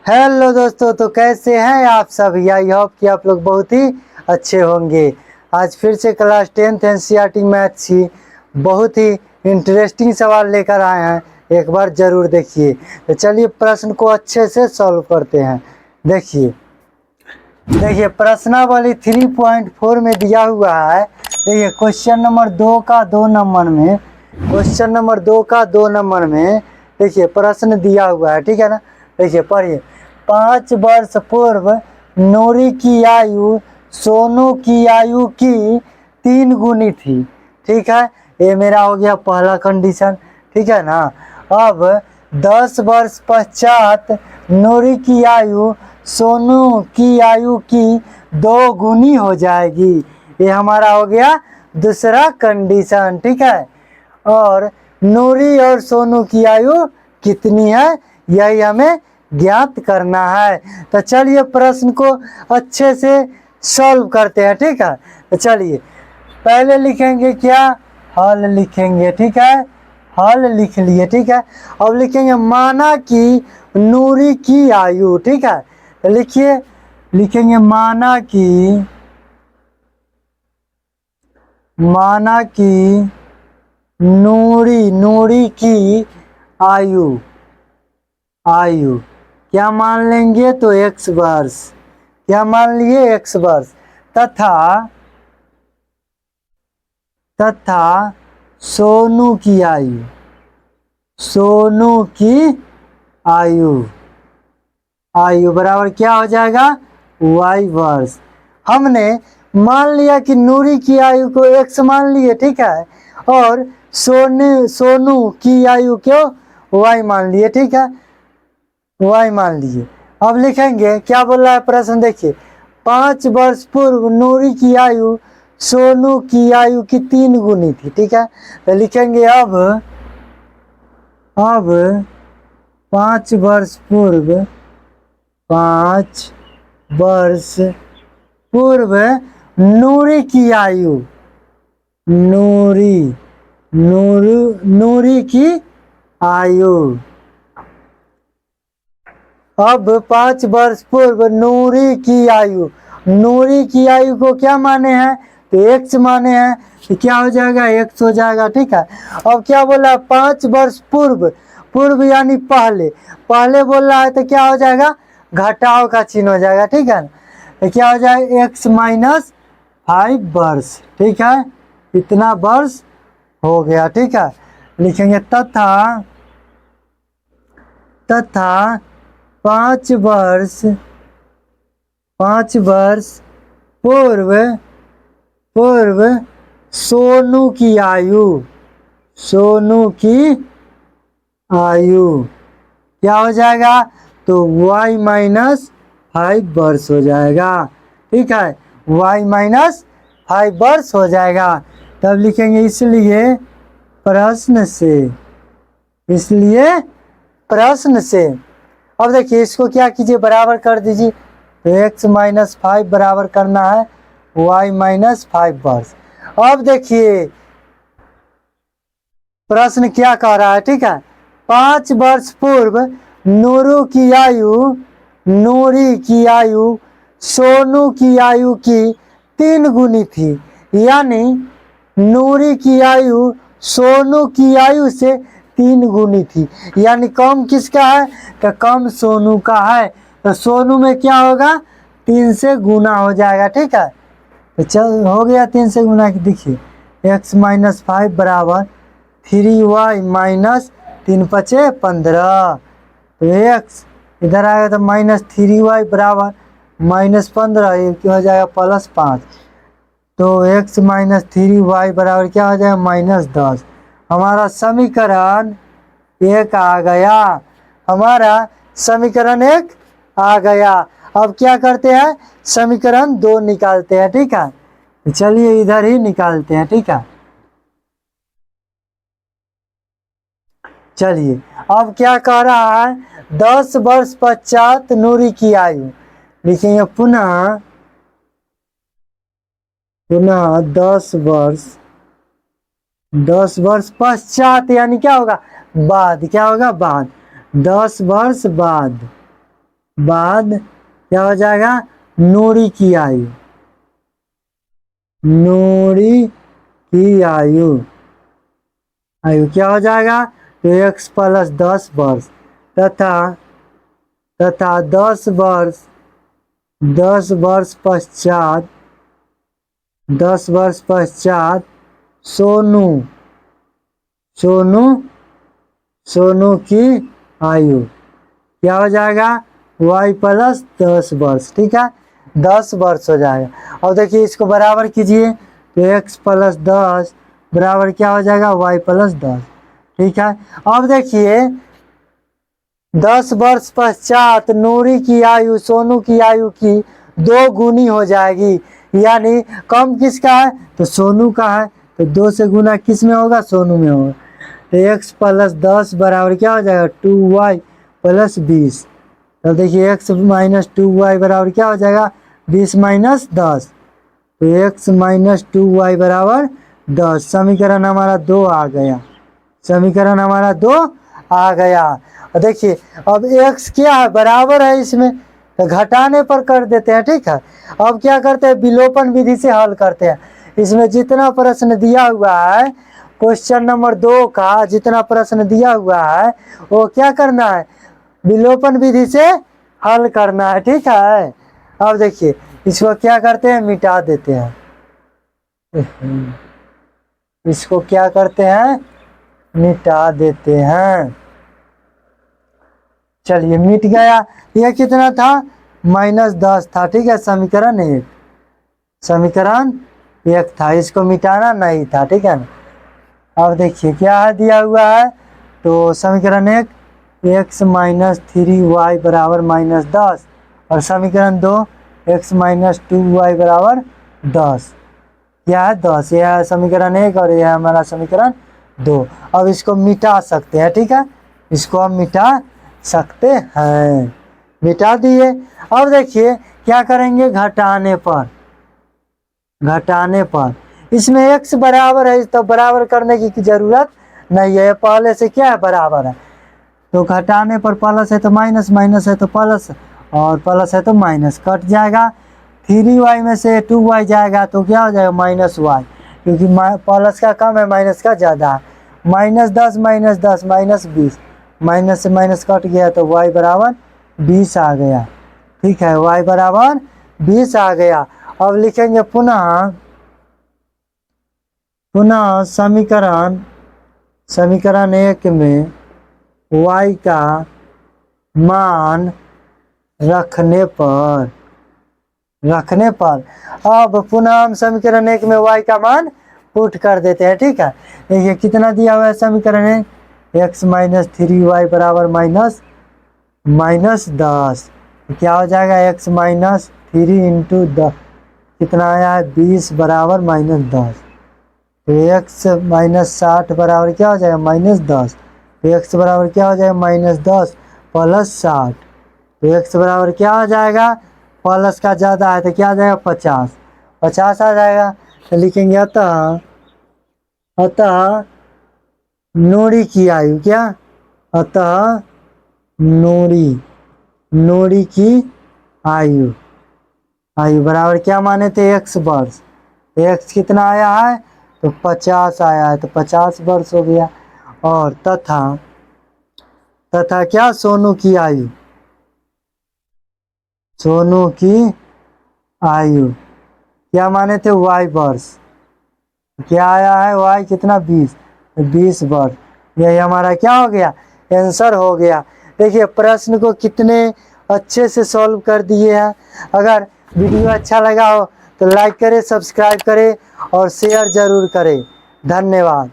Hello दोस्तों, तो कैसे हैं आप सब। आई होप कि आप लोग बहुत ही अच्छे होंगे। आज फिर से क्लास 10th एनसीईआरटी मैथ्स की बहुत ही इंटरेस्टिंग सवाल लेकर आए हैं। एक बार ज़रूर देखिए। तो चलिए प्रश्न को अच्छे से सॉल्व करते हैं। देखिए प्रश्नावली 3.4 में दिया हुआ है। देखिए क्वेश्चन नंबर 2 का 2 नंबर में देखिए प्रश्न दिया हुआ है, ठीक है ना। देखिए पढ़िए। 5 वर्ष पूर्व नूरी की आयु सोनू की आयु की 3 गुनी थी। ठीक है, ये मेरा हो गया पहला कंडीशन, ठीक है ना। अब 10 वर्ष पश्चात नूरी की आयु सोनू की आयु की 2 गुनी हो जाएगी। ये हमारा हो गया दूसरा कंडीशन, ठीक है। और नूरी और सोनू की आयु कितनी है, यही हमें ज्ञात करना है। तो चलिए प्रश्न को अच्छे से सॉल्व करते हैं, ठीक है। तो चलिए पहले लिखेंगे क्या, हल लिखेंगे, ठीक है। हल लिख लिए, ठीक है। अब लिखेंगे माना कि नूरी की आयु, ठीक है। तो लिखेंगे माना कि नूरी की आयु क्या मान लेंगे, तो x वर्ष। क्या मान लिए, x वर्ष। तथा सोनू की आयु बराबर क्या हो जाएगा, y वर्ष। हमने मान लिया कि नूरी की आयु को x मान लिए, ठीक है। और सोनू की आयु को y मान लिए, ठीक है। y मान लिए। अब लिखेंगे क्या बोल रहा है प्रश्न, देखिए। 5 वर्ष पूर्व नूरी की आयु सोनू की आयु की 3 गुनी थी, ठीक है। तो लिखेंगे अब 5 वर्ष पूर्व नूरी की आयु अब 5 वर्ष पूर्व नूरी की आयु को क्या माने हैं, तो x माने हैं। तो क्या हो जाएगा, x हो जाएगा, ठीक है। अब क्या बोला, 5 वर्ष पूर्व यानी पहले बोल रहा है, तो क्या हो जाएगा, घटाव का चिन्ह हो जाएगा, ठीक है। तो क्या हो जाएगा, x माइनस 5 वर्ष, ठीक है। इतना वर्ष हो गया, ठीक है। लिखेंगे तथा 5 वर्ष पूर्व सोनू की आयु क्या हो जाएगा, तो y माइनस 5 वर्ष हो जाएगा, ठीक है। y माइनस 5 वर्ष हो जाएगा। तब लिखेंगे इसलिए प्रश्न से। अब देखिए इसको क्या कीजिए, बराबर कर दीजिए। तो x माइनस 5 बराबर करना है y माइनस 5 वर्ष। अब देखिए प्रश्न क्या कह रहा है, ठीक है। 5 वर्ष पूर्व नूरी की आयु सोनू की आयु की 3 गुनी थी। यानी नूरी की आयु सोनू की आयु से 3 गुनी थी। यानी कम किसका है, तो कम सोनू का है। तो सोनू में क्या होगा, 3 से गुना हो जाएगा, ठीक है। तो चल हो गया 3 से गुना। देखिए x माइनस 5 बराबर 3y माइनस 3 पचे 15। तो x इधर आएगा तो माइनस 3y बराबर माइनस 15, ये क्या हो जाएगा, प्लस 5। तो x माइनस 3y बराबर क्या हो जाएगा, माइनस 10। हमारा समीकरण 1 आ गया। अब क्या करते हैं, समीकरण 2 निकालते हैं, ठीक है। तो चलिए इधर ही निकालते हैं, ठीक है। चलिए अब क्या कह रहा है, 10 वर्ष पश्चात नूरी की आयु। लिखेंगे पुनः 10 वर्ष पश्चात यानी क्या होगा, बाद। 10 वर्ष बाद बाद क्या हो जाएगा, नूरी की आयु, नूरी की आयु, आयु क्या हो जाएगा, तो x प्लस 10 वर्ष तथा 10 वर्ष पश्चात, 10 वर्ष पश्चात सोनू, सोनू, सोनू की आयु क्या हो जाएगा, y प्लस 10 वर्ष। ठीक है, 10 वर्ष हो जाएगा। अब देखिए इसको बराबर कीजिए, तो x प्लस 10 बराबर क्या हो जाएगा, y प्लस 10। ठीक है, अब देखिए 10 वर्ष पश्चात नूरी की आयु सोनू की आयु की 2 गुनी हो जाएगी, यानी कम किसका है, तो सोनू का है, तो 2 से गुना किस में होगा, सोनू में होगा। तो x प्लस 10 बराबर क्या हो जाएगा, 2y प्लस 20। तो देखिए x माइनस 2y बराबर क्या हो जाएगा, 20 माइनस 10, तो x माइनस 2y बराबर 10। समीकरण हमारा 2 आ गया, समीकरण हमारा 2 आ गया। और देखिए अब x क्या है, बराबर है इसमें, तो घटाने पर कर देते हैं। ठीक है, अब क्या करते हैं, विलोपन विधि से हल करते हैं। इसमें जितना प्रश्न दिया हुआ है, क्वेश्चन नंबर 2 का जितना प्रश्न दिया हुआ है वो क्या करना है, विलोपन विधि से हल करना है। ठीक है, अब देखिए इसको क्या करते हैं, मिटा देते हैं, इसको क्या करते हैं, मिटा देते हैं। चलिए मिट गया, यह कितना था, -10 था। ठीक है, समीकरण 1, समीकरण 1 था, इसको मिटाना नहीं था। ठीक है ना, अब देखिए क्या है दिया हुआ है, तो समीकरण 1 x माइनस 3y बराबर -10 और समीकरण 2 x माइनस 2y बराबर 10, क्या है 10, यह है समीकरण 1 और यह है हमारा समीकरण 2। अब इसको मिटा सकते हैं। ठीक है, इसको हम मिटा सकते हैं, मिटा दिए। अब देखिए क्या करेंगे, घटाने पर, घटाने पर इसमें x बराबर है तो बराबर करने की जरूरत नहीं है, पहले से क्या है, बराबर है। तो घटाने पर प्लस है तो माइनस, माइनस है तो प्लस और प्लस है तो माइनस, कट जाएगा। 3y में से 2y जाएगा तो क्या हो जाएगा, -y, क्योंकि प्लस का कम है माइनस का ज़्यादा है। -10 -10 -20, माइनस से माइनस कट गया तो y बराबर 20 आ गया। ठीक है, y बराबर 20 आ गया। अब लिखेंगे पुनः, पुनः समीकरण, समीकरण 1 में y का मान रखने पर, रखने पर अब पुनः हम समीकरण 1 में y का मान पुट कर देते हैं। ठीक है, देखिए कितना दिया हुआ है समीकरण 1, x माइनस 3y बराबर -10, क्या हो जाएगा, x माइनस 3 इंटू 10 कितना आया है, 20 बराबर -10, तो x माइनस 60 बराबर क्या हो जाएगा, -10, तो x बराबर क्या हो जाएगा, -10 प्लस 60, तो x बराबर क्या हो जाएगा, प्लस का ज़्यादा है तो क्या आ जाएगा, 50, 50 आ जाएगा। तो लिखेंगे अतः, अतः नूरी की आयु, क्या, अतः नूरी, नूरी की आयु, आयु बराबर क्या माने थे, x वर्ष, x कितना आया है, तो 50 आया है, तो 50 वर्ष हो गया। और तथा, तथा क्या, सोनू की आयु, सोनू की आयु क्या माने थे, y वर्ष, क्या आया है, y कितना, 20, 20 वर्ष। यही हमारा क्या हो गया, आंसर हो गया। देखिए प्रश्न को कितने अच्छे से सॉल्व कर दिए हैं। अगर वीडियो अच्छा लगा हो तो लाइक करें, सब्सक्राइब करें और शेयर ज़रूर करें। धन्यवाद।